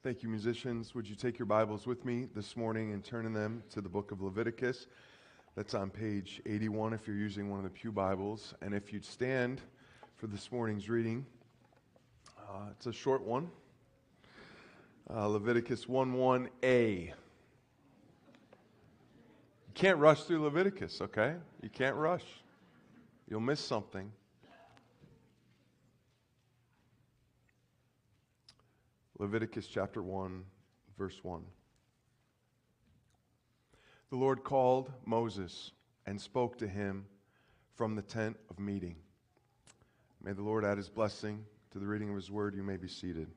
Thank you, musicians. Would you take your Bibles with me this morning and turn them to the book of Leviticus? That's on page 81 if you're using one of the Pew Bibles. And if you'd stand for this morning's reading, it's a short one. Leviticus 1:1a. You can't rush through Leviticus, okay? You can't rush. You'll miss something. Leviticus chapter 1, verse 1. The Lord called Moses and spoke to him from the tent of meeting. May the Lord add his blessing to the reading of his word. You may be seated.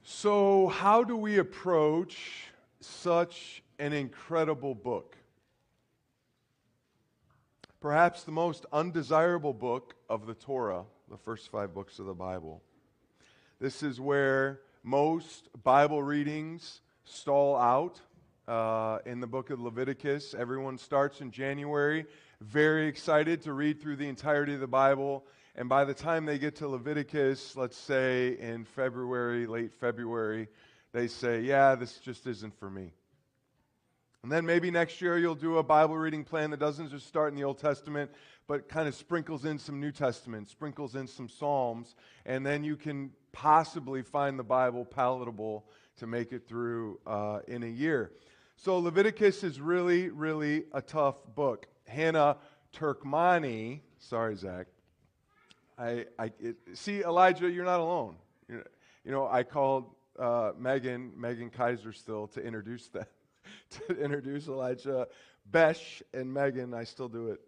So, how do we approach such an incredible book? Perhaps the most undesirable book of the Torah, the first 5 books of the Bible. This is where most Bible readings stall out in the book of Leviticus. Everyone starts in January, very excited to read through the entirety of the Bible. And by the time they get to Leviticus, let's say in February, late February, they say, yeah, this just isn't for me. And then maybe next year you'll do a Bible reading plan that doesn't just start in the Old Testament, but kind of sprinkles in some New Testament, sprinkles in some Psalms, and then you can possibly find the Bible palatable to make it through in a year. So Leviticus is really, really a tough book. Hannah Turkmani, sorry, Zach. See, Elijah, you're not alone. You know, I called Megan Kaiser still to introduce that. To introduce Elijah, Besh, and Megan. I still do it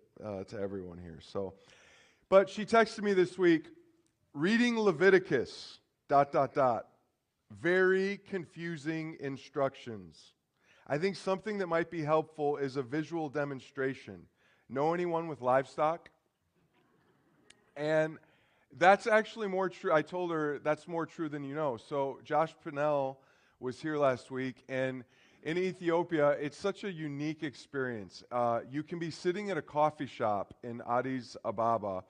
to everyone here. But she texted me this week, reading Leviticus, ... Very confusing instructions. I think something that might be helpful is a visual demonstration. Know anyone with livestock? And that's actually more true. I told her that's more true than you know. So Josh Pinnell was here last week, and in Ethiopia, it's such a unique experience. You can be sitting at a coffee shop in Addis Ababa,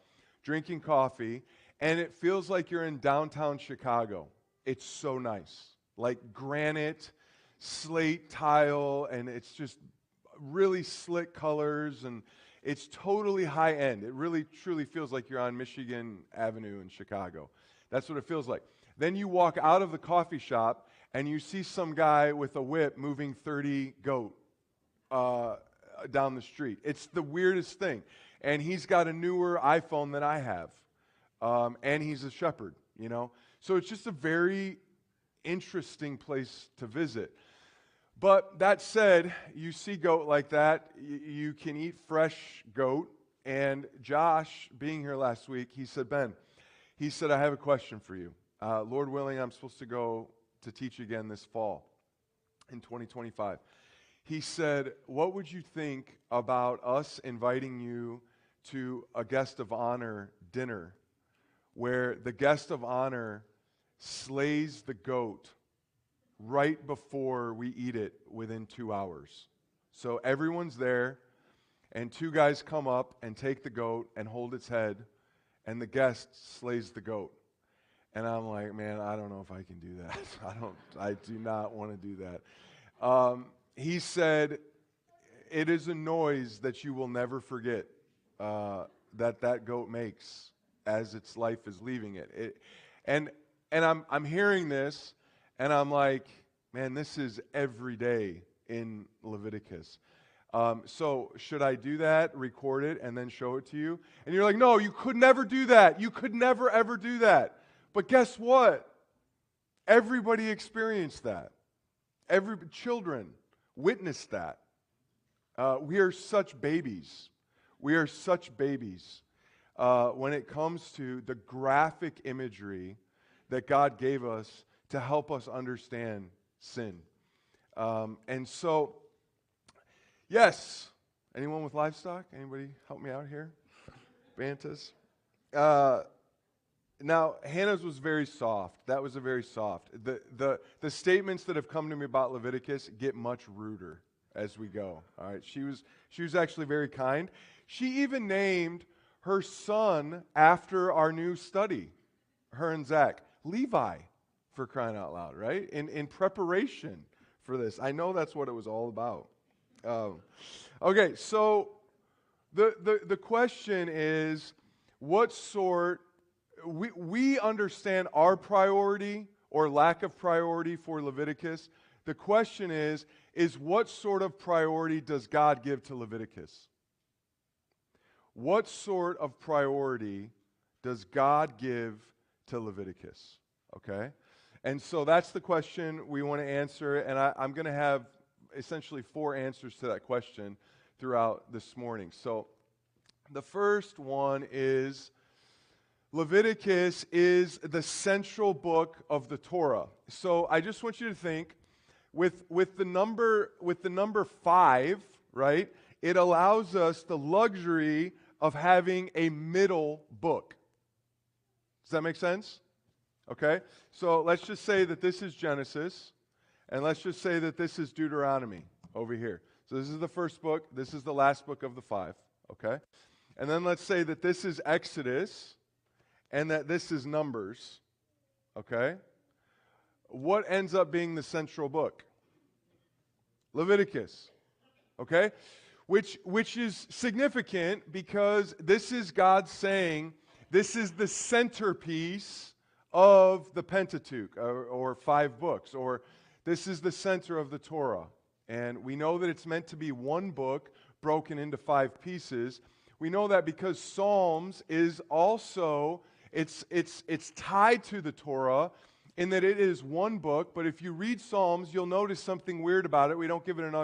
drinking coffee, and it feels like you're in downtown Chicago. It's so nice. Like granite, slate tile, and it's just really slick colors, and it's totally high-end. It really, truly feels like you're on Michigan Avenue in Chicago. That's what it feels like. Then you walk out of the coffee shop, and you see some guy with a whip moving 30 goat down the street. It's the weirdest thing. And he's got a newer iPhone than I have. And he's a shepherd, you know. So it's just a very interesting place to visit. But that said, you see goat like that, you can eat fresh goat. And Josh, being here last week, he said, Ben, I have a question for you. Lord willing, I'm supposed to go to teach again this fall in 2025. He said, what would you think about us inviting you to a guest of honor dinner where the guest of honor slays the goat right before we eat it within 2 hours? So everyone's there, and 2 guys come up and take the goat and hold its head, and the guest slays the goat. And I'm like, man, I don't know if I can do that. I do not want to do that. He said, it is a noise that you will never forget that goat makes as its life is leaving it. And I'm hearing this, and I'm like, man, this is every day in Leviticus. So should I do that, record it, and then show it to you? And you're like, no, you could never do that. You could never, ever do that. But guess what? Everybody experienced that. Children witnessed that. We are such babies. We are such babies when it comes to the graphic imagery that God gave us to help us understand sin. And so, yes. Anyone with livestock? Anybody help me out here? Bantas? Now, Hannah's was very soft. That was a very soft. The statements that have come to me about Leviticus get much ruder as we go. All right, she was actually very kind. She even named her son after our new study, her and Zach, Levi, for crying out loud, right? In preparation for this. I know that's what it was all about. Okay, so the question is, what sort, we understand our priority or lack of priority for Leviticus. The question is what sort of priority does God give to Leviticus? What sort of priority does God give to Leviticus? Okay? And so that's the question we want to answer, and I'm going to have essentially 4 answers to that question throughout this morning. So the first one is Leviticus is the central book of the Torah. So I just want you to think with the number 5, right? It allows us the luxury of having a middle book. Does that make sense? Okay? So let's just say that this is Genesis, and let's just say that this is Deuteronomy over here. So this is the first book, this is the last book of the 5, okay? And then let's say that this is Exodus, and that this is Numbers, okay? What ends up being the central book? Leviticus, okay? Which is significant because this is God saying this is the centerpiece of the Pentateuch, or 5 books, or this is the center of the Torah. And we know that it's meant to be one book broken into 5 pieces. We know that because Psalms is also, it's tied to the Torah in that it is one book, but if you read Psalms, you'll notice something weird about it. We don't give it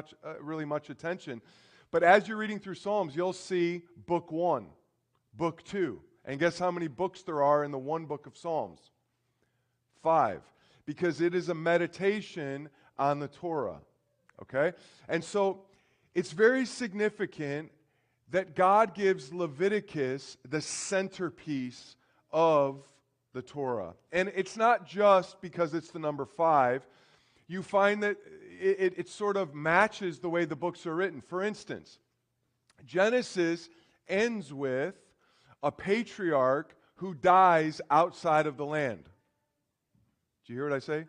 really much attention. But as you're reading through Psalms, you'll see book 1, book 2. And guess how many books there are in the one book of Psalms? 5. Because it is a meditation on the Torah. Okay? And so it's very significant that God gives Leviticus the centerpiece of the Torah. And it's not just because it's the number 5. You find that it sort of matches the way the books are written. For instance, Genesis ends with a patriarch who dies outside of the land. Do you hear what I say?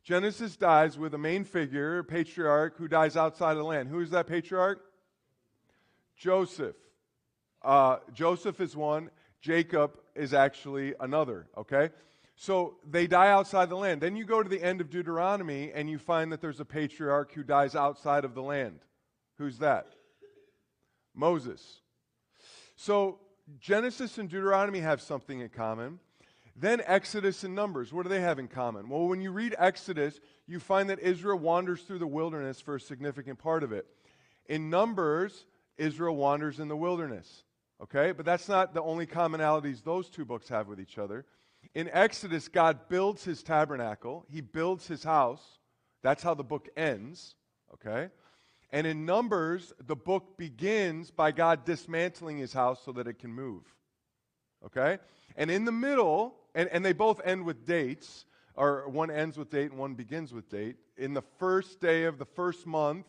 Genesis dies with a main figure, a patriarch, who dies outside of the land. Who is that patriarch? Joseph. Joseph is one. Jacob is actually another, okay? So they die outside the land. Then you go to the end of Deuteronomy and you find that there's a patriarch who dies outside of the land. Who's that? Moses. So Genesis and Deuteronomy have something in common. Then Exodus and Numbers, what do they have in common? Well, when you read Exodus, you find that Israel wanders through the wilderness for a significant part of it. In Numbers, Israel wanders in the wilderness, okay? But that's not the only commonalities those 2 books have with each other. In Exodus, God builds his tabernacle. He builds his house. That's how the book ends, okay? And in Numbers, the book begins by God dismantling his house so that it can move, okay? And in the middle, and they both end with dates, or one ends with date and one begins with date. In the first day of the first month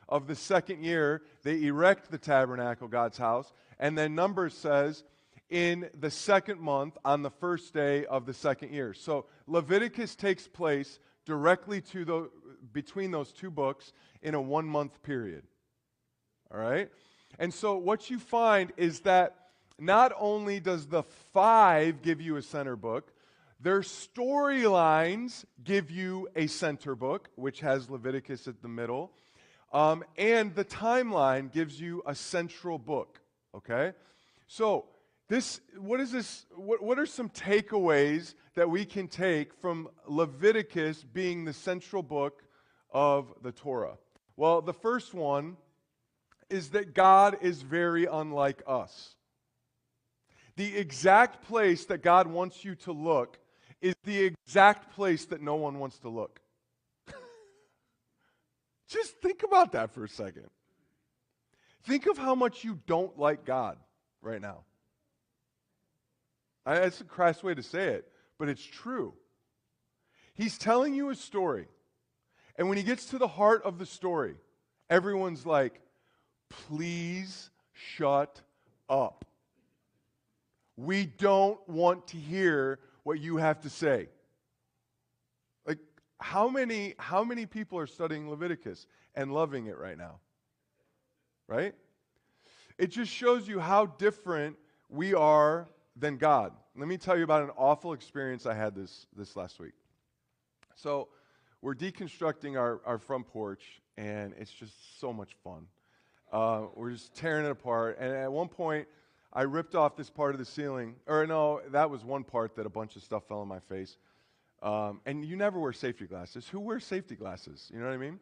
of the second year, they erect the tabernacle, God's house. And then Numbers says, in the second month, on the first day of the second year. So Leviticus takes place directly between those 2 books in a 1-month period. All right? And so what you find is that not only does the 5 give you a center book, their storylines give you a center book, which has Leviticus at the middle, and the timeline gives you a central book, okay? So what are some takeaways that we can take from Leviticus being the central book of the Torah? Well, the first one is that God is very unlike us. The exact place that God wants you to look is the exact place that no one wants to look. Just think about that for a second. Think of how much you don't like God right now. That's a crass way to say it, but it's true. He's telling you a story, and when he gets to the heart of the story, everyone's like, please shut up. We don't want to hear what you have to say. Like, how many people are studying Leviticus and loving it right now? Right? It just shows you how different we are than God. Let me tell you about an awful experience I had this last week. So we're deconstructing our front porch, and it's just so much fun. We're just tearing it apart. And at one point, I ripped off this part of the ceiling. Or no, that was one part that a bunch of stuff fell in my face. And you never wear safety glasses. Who wears safety glasses? You know what I mean?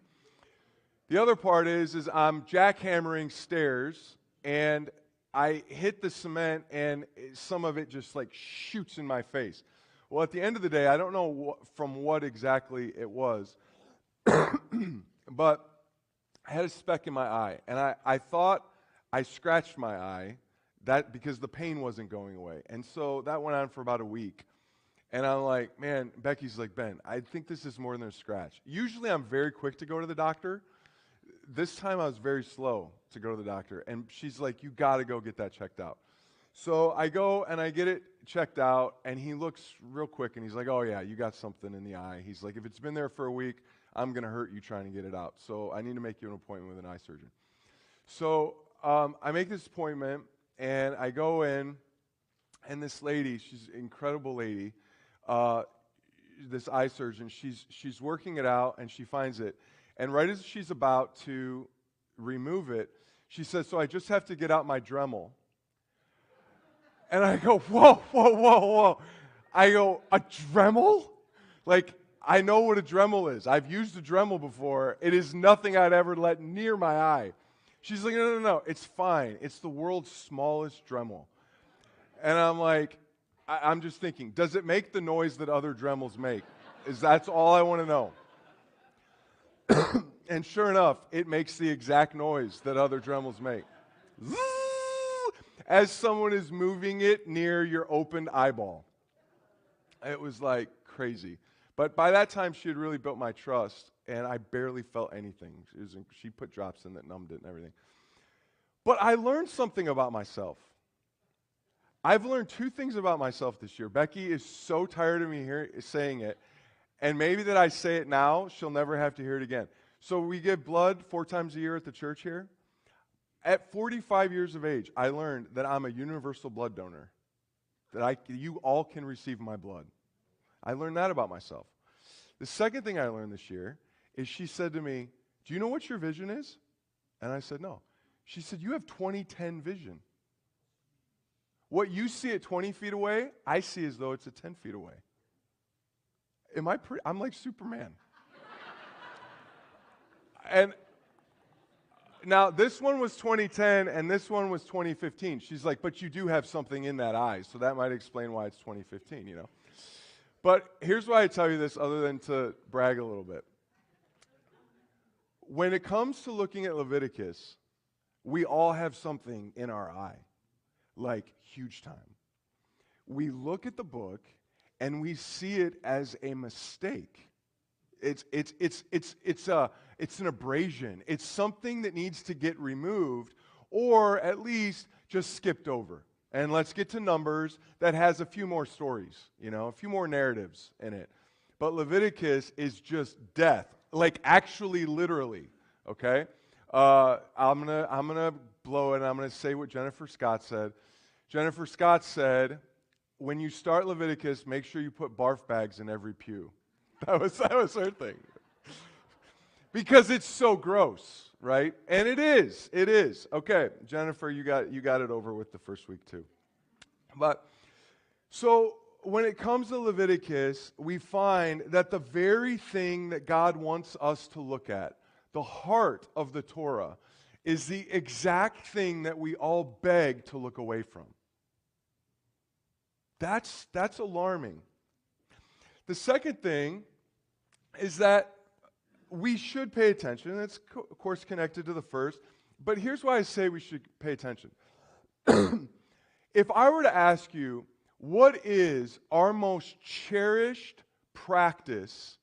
The other part is I'm jackhammering stairs, and I hit the cement, and some of it just like shoots in my face. Well, at the end of the day, I don't know from what exactly it was, but I had a speck in my eye, and I thought I scratched my eye because the pain wasn't going away. And so that went on for about a week. And I'm like, man, Becky's like, Ben, I think this is more than a scratch. Usually I'm very quick to go to the doctor. This time I was very slow to go to the doctor. And she's like, you got to go get that checked out. So I go and I get it checked out, and he looks real quick, and he's like, oh, yeah, you got something in the eye. He's like, if it's been there for a week, I'm going to hurt you trying to get it out. So I need to make you an appointment with an eye surgeon. So I make this appointment, and I go in, and this lady, she's an incredible lady, this eye surgeon, she's working it out, and she finds it. And right as she's about to remove it, she says, so I just have to get out my Dremel. And I go, whoa. I go, a Dremel? Like, I know what a Dremel is. I've used a Dremel before. It is nothing I'd ever let near my eye. She's like, no, it's fine. It's the world's smallest Dremel. And I'm like, I'm just thinking, does it make the noise that other Dremels make? That's all I want to know. And sure enough, it makes the exact noise that other Dremels make. As someone is moving it near your opened eyeball. It was like crazy. But by that time, she had really built my trust, and I barely felt anything. She put drops in that numbed it and everything. But I learned something about myself. I've learned two things about myself this year. Becky is so tired of me saying it, and maybe that I say it now, she'll never have to hear it again. So we give blood 4 times a year at the church here. At 45 years of age, I learned that I'm a universal blood donor, that you all can receive my blood. I learned that about myself. The second thing I learned this year is she said to me, do you know what your vision is? And I said, no. She said, you have 20/10 vision. What you see at 20 feet away, I see as though it's at 10 feet away. I'm like Superman. And now, this one was 2010, and this one was 2015. She's like, but you do have something in that eye, so that might explain why it's 2015, you know. But here's why I tell you this, other than to brag a little bit. When it comes to looking at Leviticus, we all have something in our eye, like huge time. We look at the book, and we see it as a mistake. It's an abrasion. It's something that needs to get removed or at least just skipped over. And let's get to Numbers that has a few more stories, a few more narratives in it. But Leviticus is just death, like actually literally, okay? I'm gonna blow it, and I'm going to say what Jennifer Scott said. Jennifer Scott said, when you start Leviticus, make sure you put barf bags in every pew. That was her thing. Because it's so gross, right? And it is. Okay, Jennifer, you got it over with the first week too. But so when it comes to Leviticus, we find that the very thing that God wants us to look at, the heart of the Torah, is the exact thing that we all beg to look away from. That's alarming. The second thing is that we should pay attention, and it's of course connected to the first, but here's why I say we should pay attention. If I were to ask you, what is our most cherished practice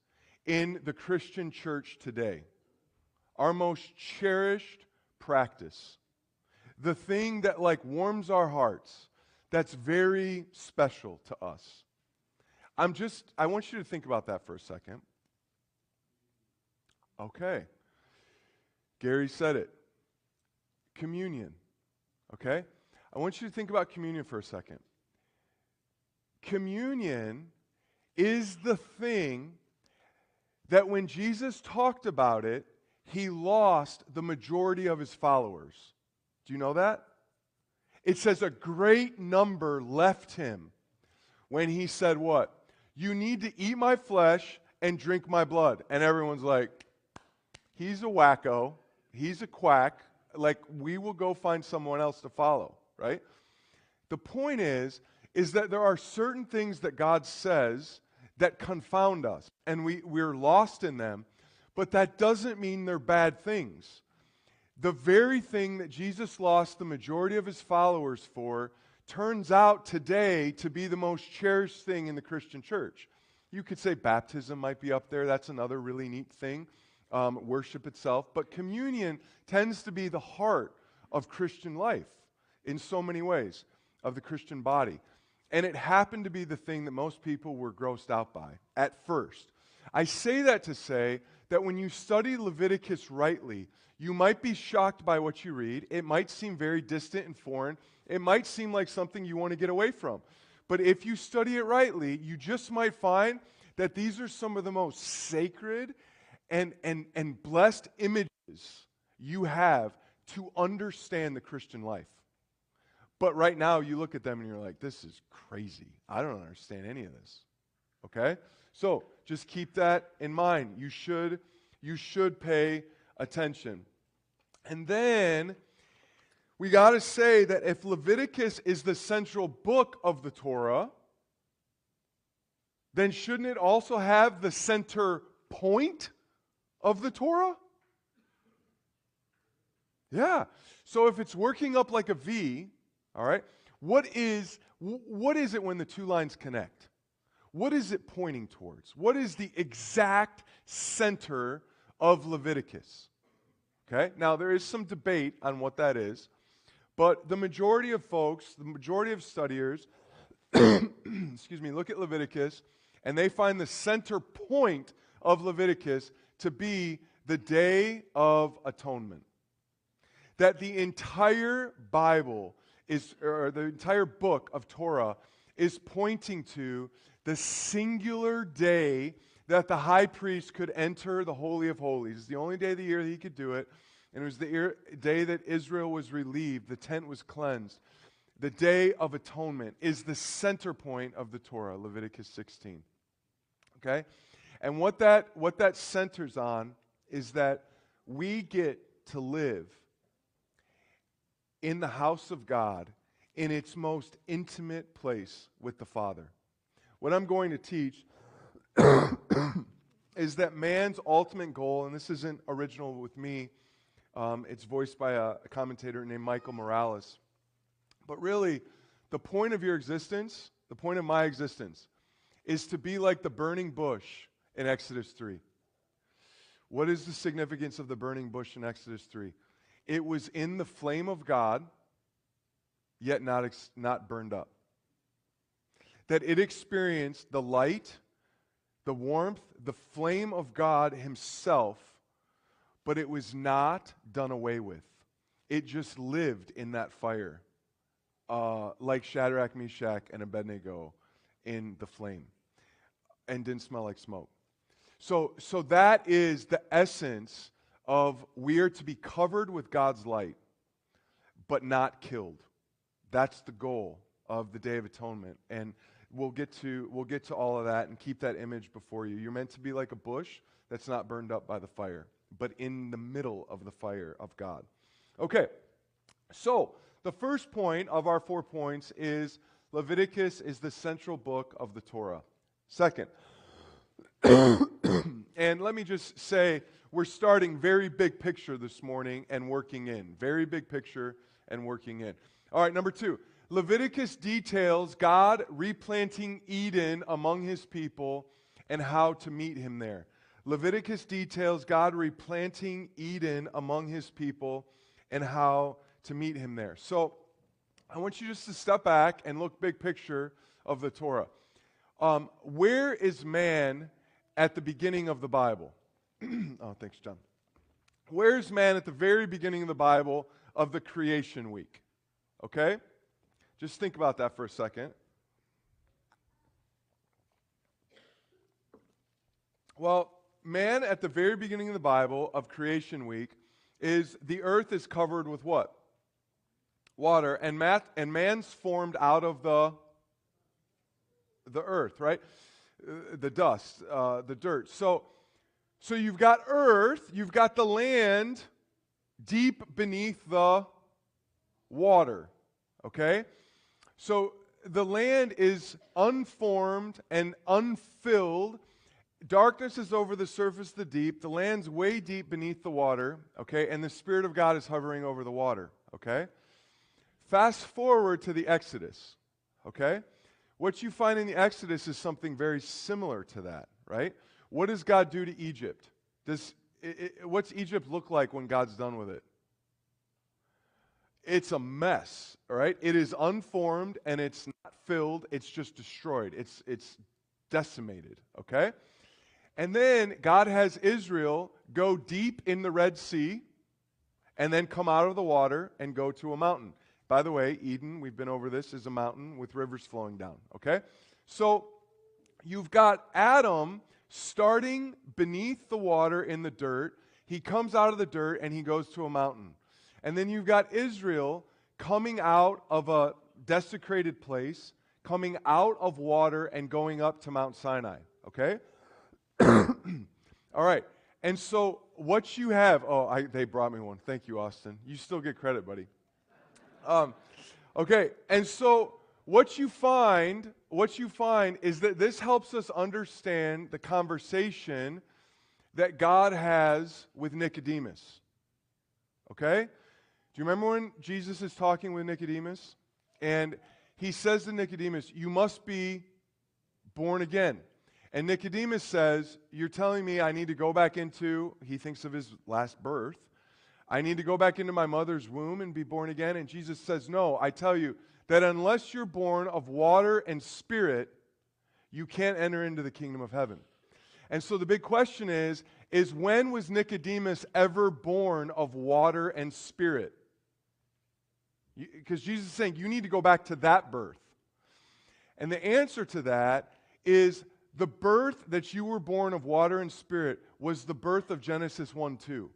in the Christian church today? our most cherished practice, the thing that like warms our hearts, that's very special to us. I want you to think about that for a second. Okay. Gary said it. Communion. Okay? I want you to think about communion for a second. Communion is the thing that when Jesus talked about it, he lost the majority of his followers. Do you know that? It says a great number left him when he said what? You need to eat my flesh and drink my blood. And everyone's like, he's a wacko. He's a quack. Like, we will go find someone else to follow, right? The point is that there are certain things that God says that confound us, and we're lost in them, but that doesn't mean they're bad things. The very thing that Jesus lost the majority of his followers for turns out today to be the most cherished thing in the Christian church. You could say baptism might be up there. That's another really neat thing, worship itself. But communion tends to be the heart of Christian life in so many ways, of the Christian body. And it happened to be the thing that most people were grossed out by at first. I say that to say that when you study Leviticus rightly, you might be shocked by what you read. It might seem very distant and foreign. It might seem like something you want to get away from. But if you study it rightly, you just might find that these are some of the most sacred and blessed images you have to understand the Christian life. But right now, you look at them and you're like, this is crazy. I don't understand any of this. Okay? So, just keep that in mind. You should pay attention. And then, we got to say that if Leviticus is the central book of the Torah, then shouldn't it also have the center point of the Torah? Yeah. So if it's working up like a V, all right, what is it when the two lines connect? What is it pointing towards? What is the exact center of Leviticus? Okay, now there is some debate on what that is, but the majority of folks, the majority of studiers, look at Leviticus, and they find the center point of Leviticus to be the Day of Atonement. That the entire Bible or the entire book of Torah is pointing to the singular day that the high priest could enter the Holy of Holies. It's the only day of the year that he could do it, and it was the day that Israel was relieved, the tent was cleansed. The Day of Atonement is the center point of the Torah, Leviticus 16. Okay? And what that centers on is that we get to live in the house of God, in its most intimate place with the Father. What I'm going to teach is that man's ultimate goal, and this isn't original with me, it's voiced by a commentator named Michael Morales, but really, the point of your existence, the point of my existence, is to be like the burning bush in Exodus 3. What is the significance of the burning bush in Exodus 3? It was in the flame of God, yet not burned up. That it experienced the light, the warmth, the flame of God himself, but it was not done away with. It just lived in that fire, like Shadrach, Meshach, and Abednego in the flame, and didn't smell like smoke. So that is the essence of we are to be covered with God's light, but not killed. That's the goal of the Day of Atonement. And we'll get to all of that and keep that image before you. You're meant to be like a bush that's not burned up by the fire, but in the middle of the fire of God. Okay, so the first point of our 4 points is Leviticus is the central book of the Torah. Second, and let me just say, we're starting very big picture this morning and working in. Very big picture and working in. All right, number 2. Leviticus details God replanting Eden among his people and how to meet him there. Leviticus details God replanting Eden among his people and how to meet him there. So I want you just to step back and look big picture of the Torah. Where is man at the beginning of the Bible? Oh, thanks, John. Where's man at the very beginning of the Bible of the creation week? Okay? Just think about that for a second. Well, man at the very beginning of the Bible of creation week is the earth is covered with what? Water. And man's formed out of the earth, right? The dust, the dirt. So you've got earth, you've got the land deep beneath the water, okay? So the land is unformed and unfilled. Darkness is over the surface of the deep. The land's way deep beneath the water, okay? And the Spirit of God is hovering over the water, okay? Fast forward to the Exodus, okay? What you find in the Exodus is something very similar to that, right? What does God do to Egypt? What's Egypt look like when God's done with it? It's a mess, all right? It is unformed and it's not filled. It's just destroyed. It's decimated, okay? And then God has Israel go deep in the Red Sea and then come out of the water and go to a mountain. By the way, Eden, we've been over this, is a mountain with rivers flowing down, okay? So you've got Adam starting beneath the water in the dirt. He comes out of the dirt and he goes to a mountain. And then you've got Israel coming out of a desecrated place, coming out of water and going up to Mount Sinai, okay? All right. And so what you have, they brought me one. Thank you, Austin. You still get credit, buddy. Okay. And so what you find is that this helps us understand the conversation that God has with Nicodemus. Okay? Do you remember when Jesus is talking with Nicodemus? And he says to Nicodemus, you must be born again. And Nicodemus says, you're telling me I need to go back into, he thinks of his last birth, I need to go back into my mother's womb and be born again? And Jesus says, no, I tell you that unless you're born of water and spirit, you can't enter into the kingdom of heaven. And so the big question is when was Nicodemus ever born of water and spirit? Because Jesus is saying you need to go back to that birth. And the answer to that is the birth that you were born of water and spirit was the birth of Genesis 1:2.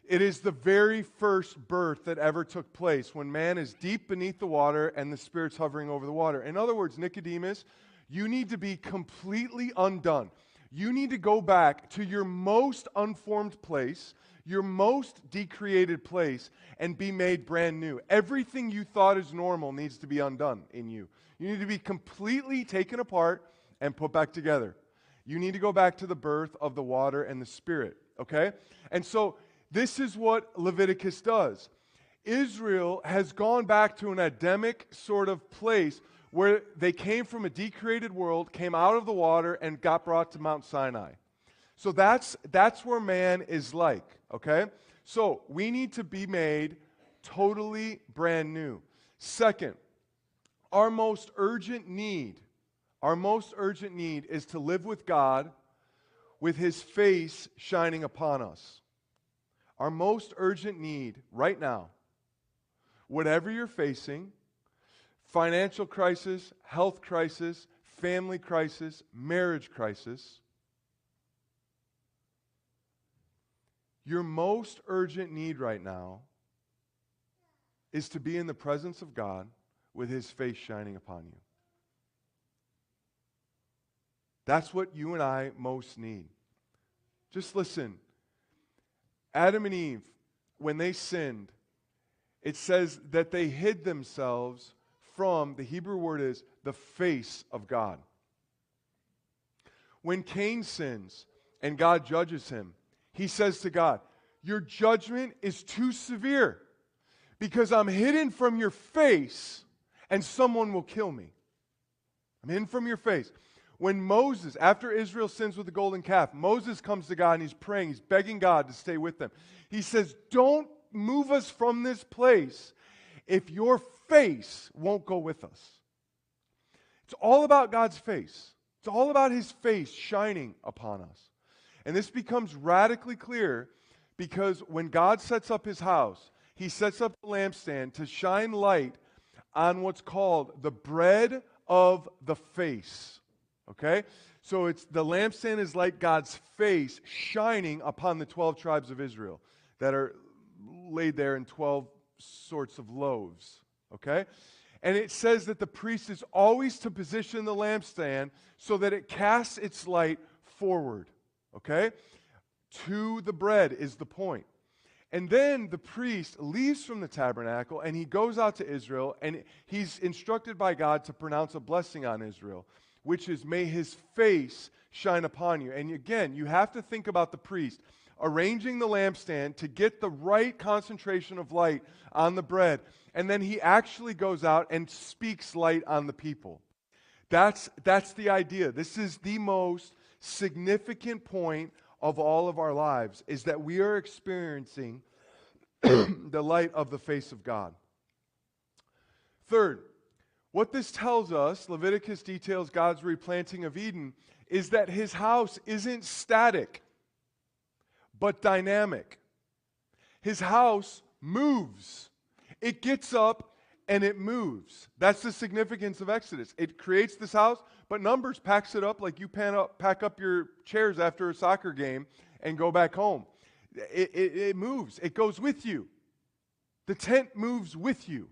It is the very first birth that ever took place when man is deep beneath the water and the Spirit's hovering over the water. In other words, Nicodemus, you need to be completely undone. You need to go back to your most unformed place, your most decreated place, and be made brand new. Everything you thought is normal needs to be undone in you. You need to be completely taken apart and put back together. You need to go back to the birth of the water and the Spirit, okay? And so this is what Leviticus does. Israel has gone back to an Adamic sort of place where they came from a decreated world, came out of the water, and got brought to Mount Sinai. So that's where man is like, okay? So we need to be made totally brand new. Second, our most urgent need is to live with God with His face shining upon us. Our most urgent need right now, whatever you're facing, financial crisis, health crisis, family crisis, marriage crisis, your most urgent need right now is to be in the presence of God with His face shining upon you. That's what you and I most need. Just listen. Adam and Eve, when they sinned, it says that they hid themselves from, the Hebrew word is, the face of God. When Cain sins and God judges him, he says to God, your judgment is too severe because I'm hidden from your face and someone will kill me. I'm hidden from your face. When Moses, after Israel sins with the golden calf, Moses comes to God and he's praying, he's begging God to stay with them. He says, don't move us from this place if your face won't go with us. It's all about God's face. It's all about his face shining upon us. And this becomes radically clear because when God sets up his house, he sets up the lampstand to shine light on what's called the bread of the face. Okay? So it's the lampstand is like God's face shining upon the 12 tribes of Israel that are laid there in 12 sorts of loaves. Okay? And it says that the priest is always to position the lampstand so that it casts its light forward. Okay? To the bread is the point. And then the priest leaves from the tabernacle and he goes out to Israel and he's instructed by God to pronounce a blessing on Israel, which is, may his face shine upon you. And again, you have to think about the priest arranging the lampstand to get the right concentration of light on the bread. And then he actually goes out and speaks light on the people. That's the idea. This is the most significant point of all of our lives, is that we are experiencing the light of the face of God. Third, what this tells us, Leviticus details God's replanting of Eden, is that his house isn't static, but dynamic. His house moves. It gets up and it moves. That's the significance of Exodus. It creates this house, but Numbers packs it up like you pack up your chairs after a soccer game and go back home. It moves. It goes with you. The tent moves with you.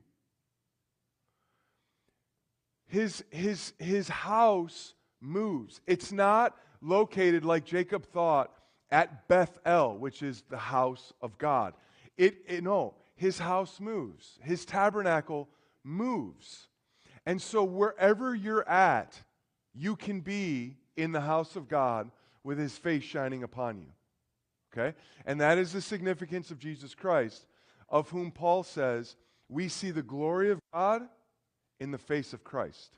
His house moves. It's not located like Jacob thought at Bethel, which is the house of God. No, his house moves. His tabernacle moves. And so wherever you're at, you can be in the house of God with his face shining upon you. Okay? And that is the significance of Jesus Christ, of whom Paul says, we see the glory of God in the face of Christ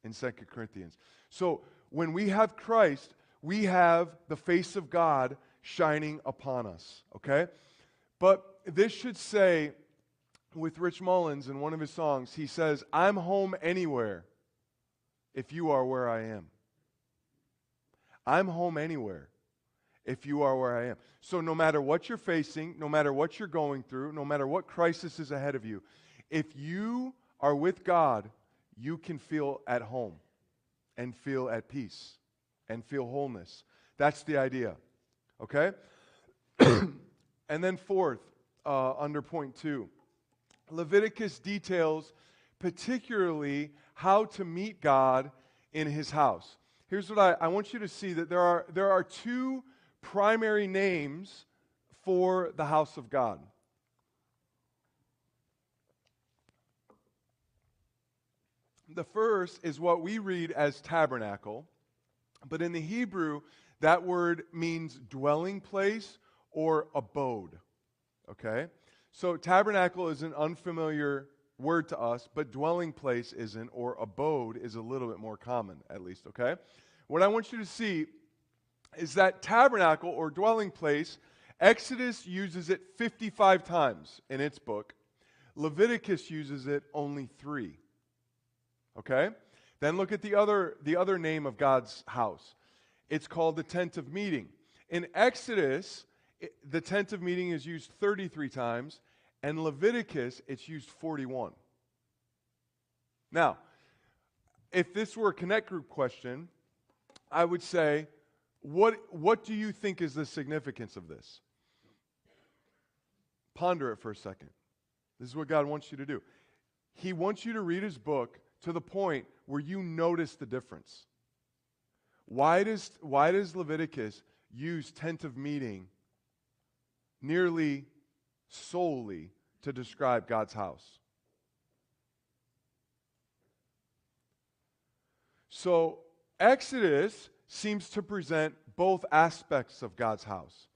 in 2 Corinthians. So when we have Christ, we have the face of God shining upon us. Okay? But this should say, with Rich Mullins in one of his songs, he says, I'm home anywhere if you are where I am. I'm home anywhere if you are where I am. So no matter what you're facing, no matter what you're going through, no matter what crisis is ahead of you, if you are with God, you can feel at home and feel at peace and feel wholeness. That's the idea. Okay? And then fourth, under point 2, Leviticus details particularly how to meet God in his house. Here's what I want you to see, that there are two primary names for the house of God. The first is what we read as tabernacle, but in the Hebrew, that word means dwelling place or abode. Okay? So tabernacle is an unfamiliar word to us, but dwelling place isn't, or abode is a little bit more common, at least, okay? What I want you to see is that tabernacle or dwelling place, Exodus uses it 55 times in its book. Leviticus uses it only 3. Okay? Then look at the other name of God's house. It's called the tent of meeting. In Exodus, the tent of meeting is used 33 times, and Leviticus, it's used 41. Now, if this were a Connect Group question, I would say, what do you think is the significance of this? Ponder it for a second. This is what God wants you to do. He wants you to read his book to the point where you notice the difference. Why does Leviticus use tent of meeting nearly solely to describe God's house? So Exodus seems to present both aspects of God's house.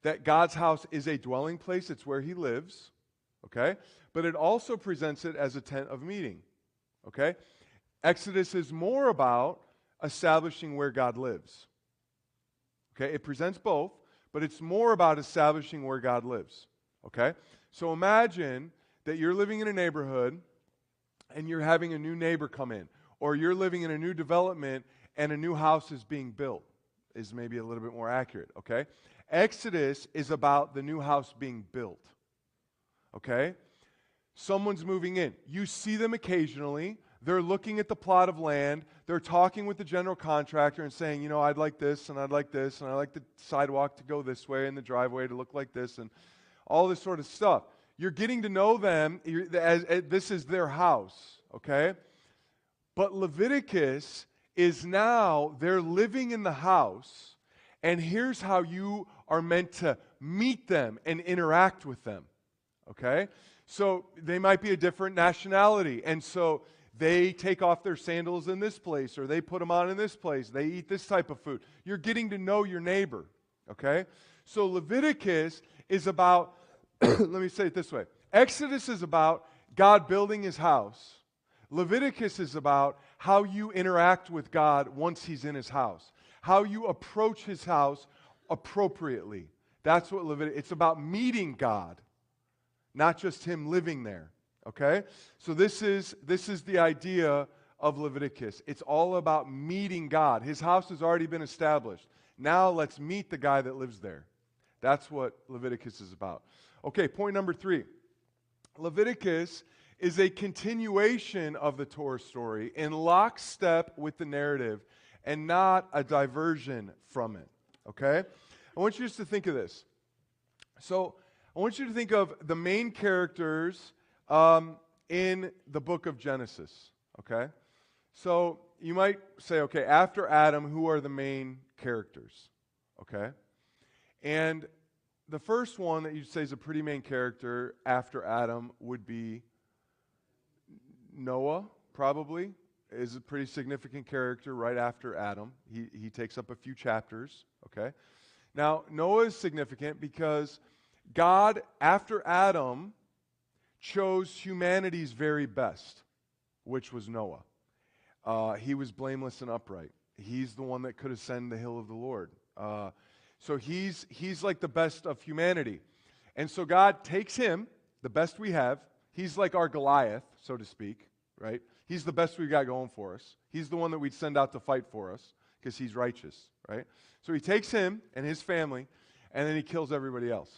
That God's house is a dwelling place, it's where he lives, okay? But it also presents it as a tent of meeting, okay? Exodus is more about establishing where God lives. Okay, it presents both, but it's more about establishing where God lives. Okay? So imagine that you're living in a neighborhood and you're having a new neighbor come in, or you're living in a new development and a new house is being built, is maybe a little bit more accurate, okay? Exodus is about the new house being built, okay? Someone's moving in. You see them occasionally. They're looking at the plot of land. They're talking with the general contractor and saying, I'd like this, and I'd like this, and I'd like the sidewalk to go this way and the driveway to look like this, and all this sort of stuff. You're getting to know them as this is their house, okay? But Leviticus is now, they're living in the house, and here's how you are meant to meet them and interact with them, okay? So they might be a different nationality, and so they take off their sandals in this place, or they put them on in this place. They eat this type of food. You're getting to know your neighbor, okay? So Leviticus is about, let me say it this way. Exodus is about God building his house. Leviticus is about how you interact with God once he's in his house, how you approach his house appropriately. That's what Leviticus, it's about meeting God, not just him living there, okay? So this is the idea of Leviticus. It's all about meeting God. His house has already been established. Now let's meet the guy that lives there. That's what Leviticus is about. Okay, point number 3. Leviticus is a continuation of the Torah story in lockstep with the narrative and not a diversion from it, okay? I want you just to think of this. So I want you to think of the main characters in the book of Genesis, okay? So you might say, okay, after Adam, who are the main characters, okay? And the first one that you'd say is a pretty main character after Adam would be Noah, probably, is a pretty significant character right after Adam. He takes up a few chapters, okay? Now, Noah is significant because God, after Adam, chose humanity's very best, which was Noah. He was blameless and upright. He's the one that could ascend the hill of the Lord. So he's like the best of humanity. And so God takes him, the best we have. He's like our Goliath, so to speak, right? He's the best we've got going for us. He's the one that we'd send out to fight for us because he's righteous, right? So he takes him and his family, and then he kills everybody else.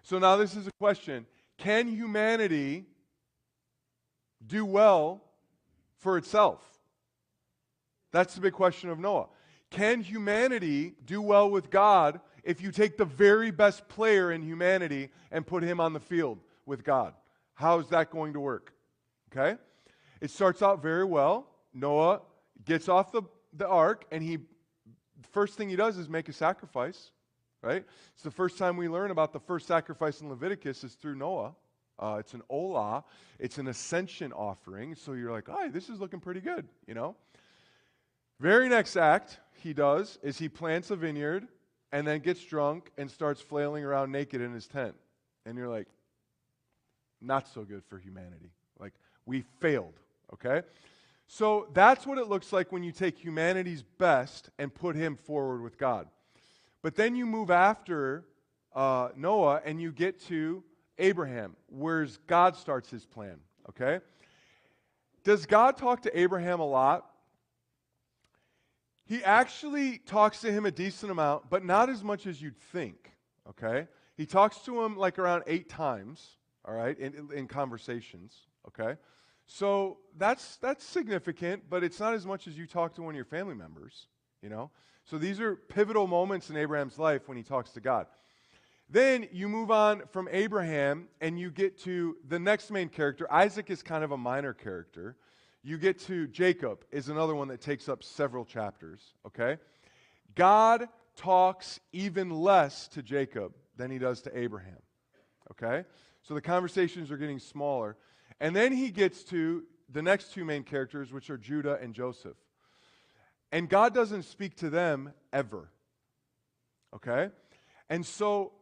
So now this is a question. Can humanity do well for itself? That's the big question of Noah. Can humanity do well with God if you take the very best player in humanity and put him on the field with God? How is that going to work? Okay? It starts out very well. Noah gets off the ark, and the first thing he does is make a sacrifice, right? It's the first time we learn about the first sacrifice in Leviticus is through Noah. It's an olah. It's an ascension offering. So you're like, oh, this is looking pretty good, Very next act he does is he plants a vineyard and then gets drunk and starts flailing around naked in his tent. And you're like, not so good for humanity. Like, we failed, okay? So that's what it looks like when you take humanity's best and put him forward with God. But then you move after Noah and you get to Abraham, where God starts his plan, okay? Does God talk to Abraham a lot? He actually talks to him a decent amount, but not as much as you'd think, okay? He talks to him like around 8 times, all right, in conversations, okay? So that's significant, but it's not as much as you talk to one of your family members, So these are pivotal moments in Abraham's life when he talks to God. Then you move on from Abraham and you get to the next main character. Isaac is kind of a minor character. You get to Jacob is another one that takes up several chapters, okay? God talks even less to Jacob than he does to Abraham, okay? So the conversations are getting smaller. And then he gets to the next 2 main characters, which are Judah and Joseph. And God doesn't speak to them ever, okay? And so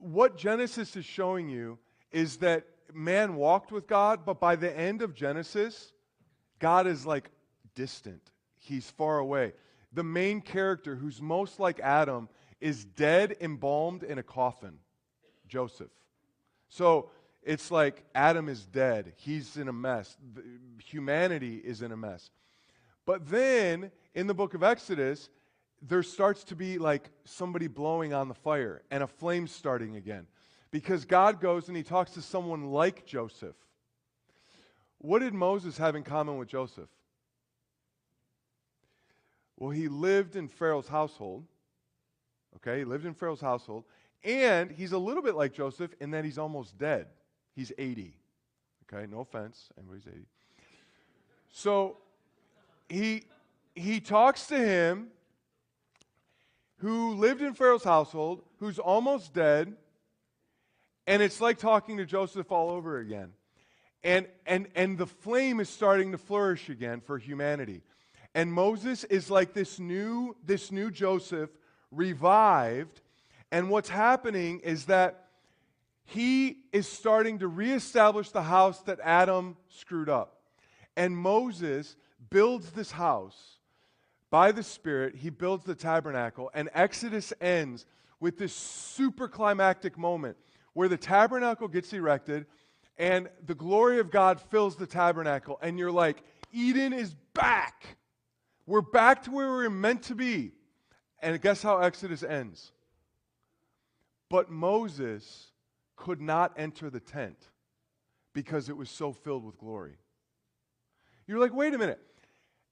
what Genesis is showing you is that man walked with God, but by the end of Genesis, God is like distant. he's far away. The main character, who's most like Adam, is dead, embalmed in a coffin, Joseph. So it's like Adam is dead. He's in a mess. Humanity is in a mess. But then, in the book of Exodus, there starts to be like somebody blowing on the fire and a flame starting again. Because God goes and he talks to someone like Joseph. What did Moses have in common with Joseph? Well, he lived in Pharaoh's household. Okay, he lived in Pharaoh's household. And he's a little bit like Joseph in that he's almost dead. He's 80. Okay, no offense. Anybody's 80. So he talks to him who lived in Pharaoh's household, who's almost dead, and it's like talking to Joseph all over again. And the flame is starting to flourish again for humanity. And Moses is like this new Joseph revived. And what's happening is that he is starting to reestablish the house that Adam screwed up. And Moses builds this house by the Spirit. He builds the tabernacle. And Exodus ends with this super climactic moment where the tabernacle gets erected and the glory of God fills the tabernacle. And you're like, Eden is back. We're back to where we were meant to be. And guess how Exodus ends? But Moses could not enter the tent because it was so filled with glory. You're like, wait a minute.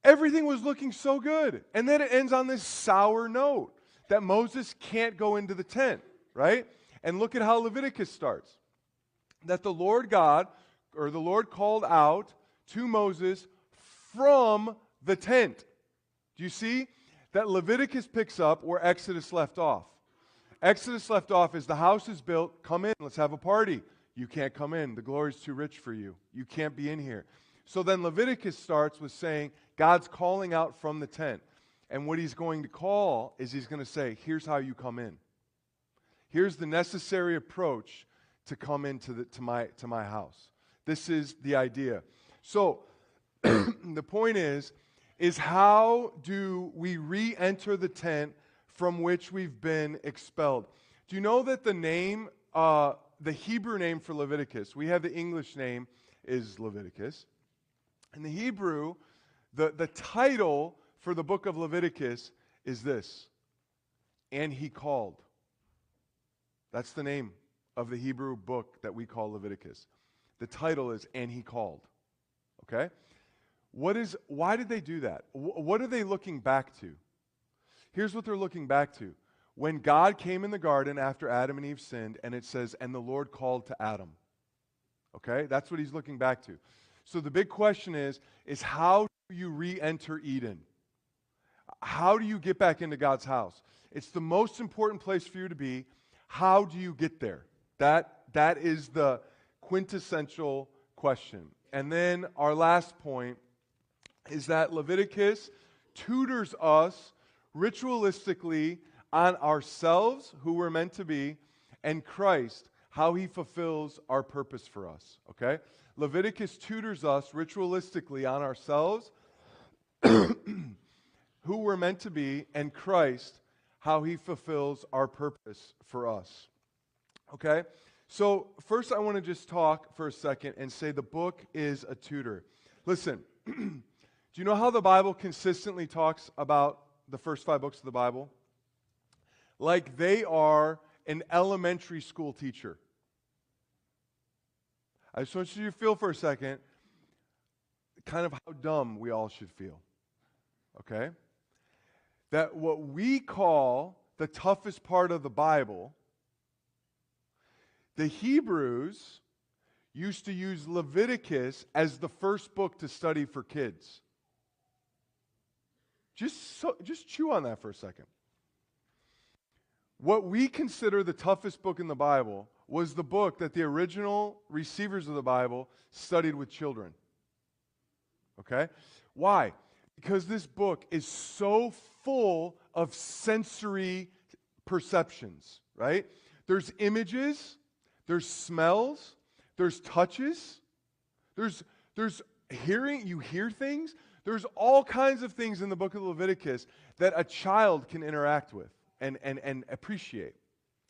Everything was looking so good. And then it ends on this sour note that Moses can't go into the tent, right? And look at how Leviticus starts. That the Lord God, or the Lord called out to Moses from the tent. Do you see? That Leviticus picks up where Exodus left off. Exodus left off as the house is built. Come in, let's have a party. You can't come in. The glory's too rich for you. You can't be in here. So then Leviticus starts with saying God's calling out from the tent. And what he's going to call is he's going to say, here's how you come in. Here's the necessary approach to come into my house. This is the idea. So the point is how do we re-enter the tent from which we've been expelled? Do you know that the name, the Hebrew name for Leviticus, we have the English name is Leviticus. In the Hebrew, the title for the book of Leviticus is this, and he called. That's the name of the Hebrew book that we call Leviticus. The title is, and he called. Okay? Why did they do that? What are they looking back to? Here's what they're looking back to. When God came in the garden after Adam and Eve sinned, and it says, and the Lord called to Adam. Okay? That's what he's looking back to. So the big question is how do you re-enter Eden? How do you get back into God's house? It's the most important place for you to be. How do you get there? That is the quintessential question. And then our last point is that Leviticus tutors us ritualistically on ourselves, who we're meant to be, and Christ, how he fulfills our purpose for us. Okay? Leviticus tutors us ritualistically on ourselves, who we're meant to be, and Christ, how he fulfills our purpose for us. Okay? So first I want to just talk for a second and say the book is a tutor. Listen, do you know how the Bible consistently talks about the first 5 books of the Bible? Like they are an elementary school teacher. I just want you to feel for a second kind of how dumb we all should feel. Okay? That what we call the toughest part of the Bible, the Hebrews used to use Leviticus as the first book to study for kids. Just chew on that for a second. What we consider the toughest book in the Bible was the book that the original receivers of the Bible studied with children. Okay? Why? Because this book is so full of sensory perceptions, right? There's images, there's smells, there's touches, there's you hear things. There's all kinds of things in the book of Leviticus that a child can interact with and appreciate.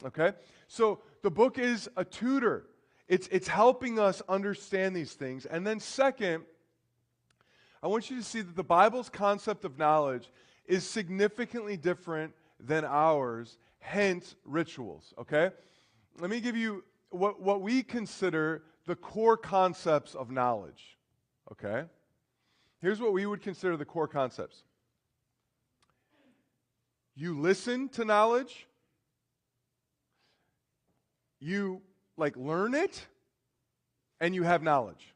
Okay? So the book is a tutor. It's helping us understand these things. And then second, I want you to see that the Bible's concept of knowledge is significantly different than ours, hence rituals. Okay? Let me give you what we consider the core concepts of knowledge. Okay? Here's what we would consider the core concepts. You listen to knowledge. You learn it, and you have knowledge.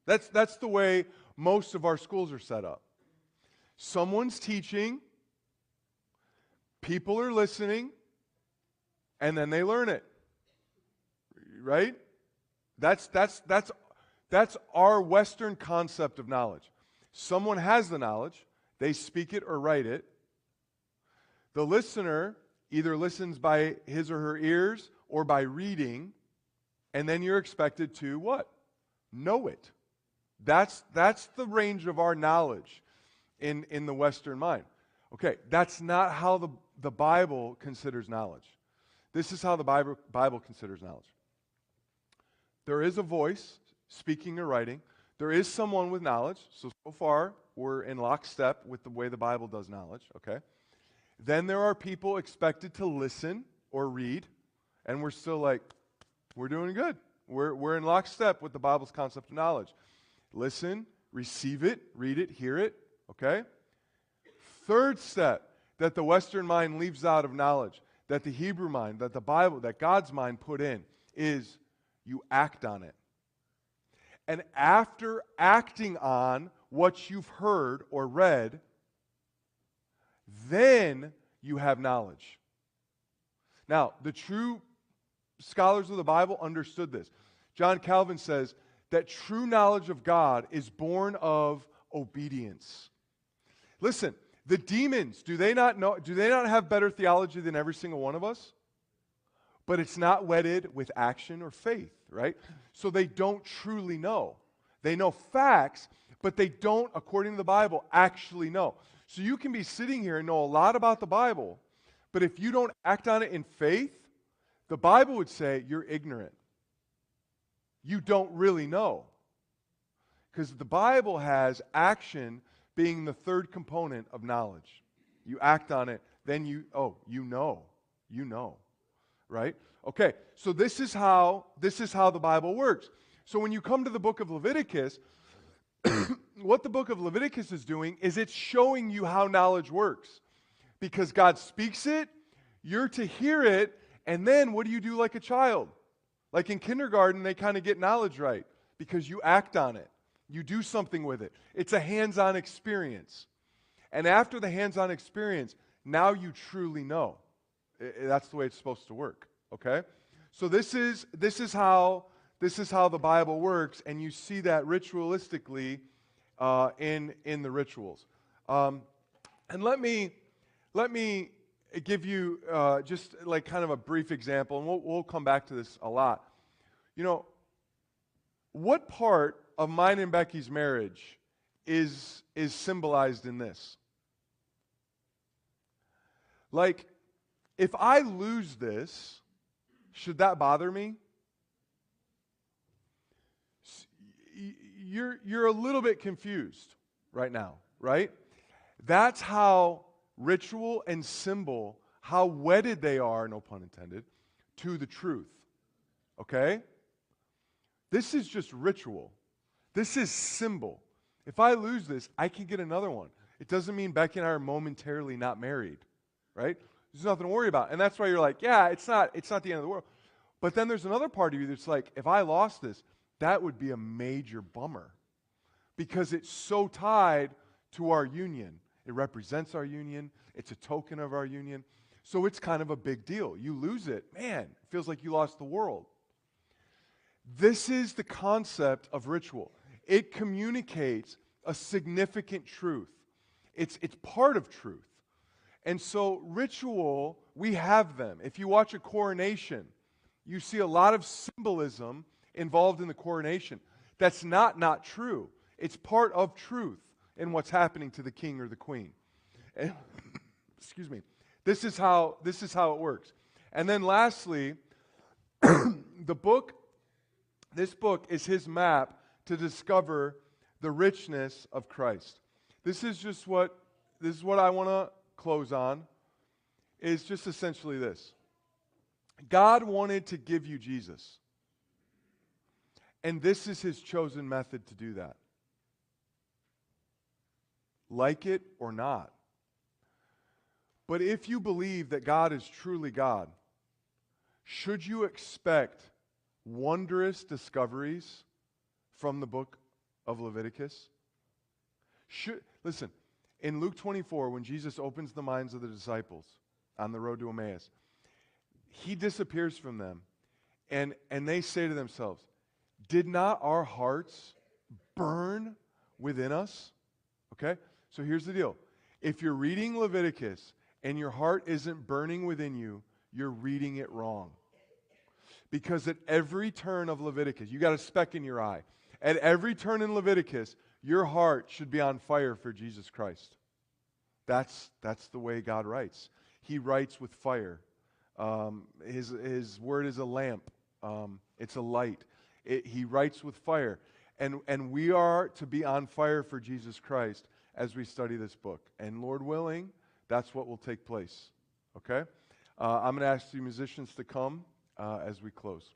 That's the way most of our schools are set up. Someone's teaching, people are listening, and then they learn it. Right? That's our Western concept of knowledge. Someone has the knowledge, they speak it or write it. The listener either listens by his or her ears or by reading, and then you're expected to what? Know it. That's the range of our knowledge in the Western mind. Okay, that's not how the Bible considers knowledge. This is how the Bible considers knowledge. There is a voice speaking or writing. There is someone with knowledge. So far, we're in lockstep with the way the Bible does knowledge, okay? Then there are people expected to listen or read, and we're still we're doing good. We're in lockstep with the Bible's concept of knowledge. Listen, receive it, read it, hear it, okay? Third step that the Western mind leaves out of knowledge, that the Hebrew mind, that the Bible, that God's mind put in, is you act on it. And after acting on what you've heard or read, then you have knowledge. Now, the true scholars of the Bible understood this. John Calvin says that true knowledge of God is born of obedience. Listen, the demons, do they not have better theology than every single one of us? But it's not wedded with action or faith, right? So they don't truly know. They know facts, but they don't, according to the Bible, actually know. So you can be sitting here and know a lot about the Bible, but if you don't act on it in faith, the Bible would say you're ignorant. You don't really know. Because the Bible has action being the third component of knowledge. You act on it, then you know. Right? Okay, so this is how the Bible works. So when you come to the book of Leviticus, what the book of Leviticus is doing is it's showing you how knowledge works. Because God speaks it, you're to hear it, and then what do you do like a child? Like in kindergarten, they kind of get knowledge right because you act on it. You do something with it. It's a hands-on experience. And after the hands-on experience, now you truly know. That's the way it's supposed to work, okay? So this is how the Bible works, and you see that ritualistically in the rituals. And let me give you just kind of a brief example, and we'll come back to this a lot. You know, what part of mine and Becky's marriage is symbolized in this? If I lose this, should that bother me? You're a little bit confused right now, right? That's how ritual and symbol, how wedded they are, no pun intended, to the truth. Okay? This is just ritual. This is symbol. If I lose this, I can get another one. It doesn't mean Becky and I are momentarily not married, right? There's nothing to worry about. And that's why you're like, yeah, it's not the end of the world. But then there's another part of you that's like, if I lost this, that would be a major bummer because it's so tied to our union. It represents our union. It's a token of our union. So it's kind of a big deal. You lose it, man, it feels like you lost the world. This is the concept of ritual. It communicates a significant truth. It's part of truth. And so ritual, we have them. If you watch a coronation, you see a lot of symbolism involved in the coronation. That's not true. It's part of truth in what's happening to the king or the queen. And excuse me. This is how it works. And then lastly, this book is his map to discover the richness of Christ. This is what I want to close on, is just essentially this. God wanted to give you Jesus. And this is his chosen method to do that. Like it or not. But if you believe that God is truly God, should you expect wondrous discoveries from the book of Leviticus? Listen, in Luke 24, when Jesus opens the minds of the disciples on the road to Emmaus, he disappears from them, and they say to themselves, did not our hearts burn within us? Okay? So here's the deal. If you're reading Leviticus and your heart isn't burning within you, you're reading it wrong. Because at every turn of Leviticus, you got a speck in your eye. At every turn in Leviticus, your heart should be on fire for Jesus Christ. That's the way God writes. He writes with fire. His word is a lamp. It's a light. He writes with fire. And we are to be on fire for Jesus Christ as we study this book. And Lord willing, that's what will take place. Okay? I'm going to ask the musicians to come as we close.